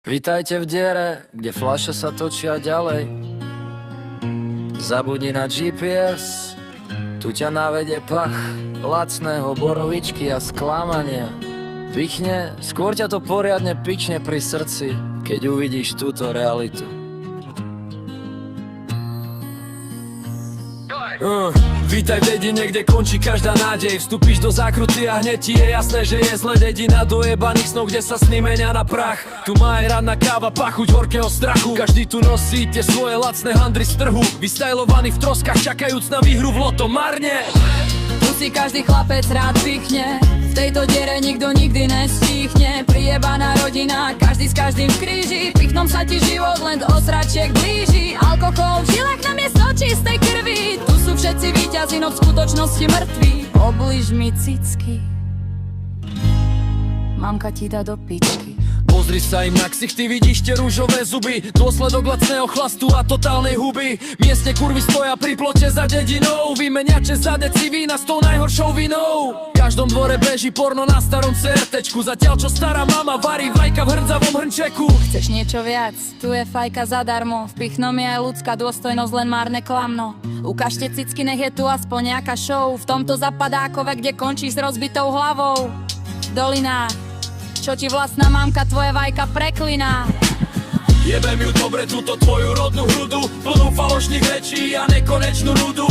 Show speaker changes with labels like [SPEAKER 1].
[SPEAKER 1] Vítajte v diere, kde fľaše sa točia ďalej. Zabudni na GPS, tu ťa navedie pach lacného borovičky a sklamania. Pichne, skôr ťa to poriadne pične pri srdci, keď uvidíš túto realitu.
[SPEAKER 2] Vítaj v dedine, kde končí každá nádej. Vstúpiš do zákruty a hneď ti je jasné, že je zle. Dedina dojebaných snov, kde sa sny menia na prach. Tu má aj ranná káva, pachuť horkého strachu. Každý tu nosí tie svoje lacné handry z trhu, vystajlovaní v troskách, čakajúc na výhru v loto marne.
[SPEAKER 3] Tu si každý chlapec rád pichne, v tejto diere nikto nikdy nestíchne. Prijebaná rodina, každý s každým v kríži, pichnom sa ti život len do osračiek blíži. Alkohol v žilách namiesto čistej krvi, tu sú všetci víťazi, no v skutočnosti mŕtvi. Obliž mi cicky, mamka ti dá do pičky.
[SPEAKER 2] Pozri sa im na ksichty, vidíš tie rúžové zuby, dôsledok lacného chlastu a totálnej huby. Miestne kurvy stoja pri plote za dedinou, vymeniače za deci vína s tou najhoršou vinou. V každom dvore beží porno na starom CRTčku, zatiaľ čo stará mama varí vajka v hrdzavom hrnčeku.
[SPEAKER 3] Chceš niečo viac? Tu je fajka zadarmo, v pichnom je aj ľudská dôstojnosť, len márne klamno. Ukážte cicky, nech je tu aspoň nejaká show, v tomto zapadákove, kde končí s rozbitou hlavou. V dolinách, čo ti vlastná mamka tvoje vajka prekliná.
[SPEAKER 2] Jebem ju dobre túto tvoju rodnú hrudu, plnú falošných rečí a nekonečnú nudu.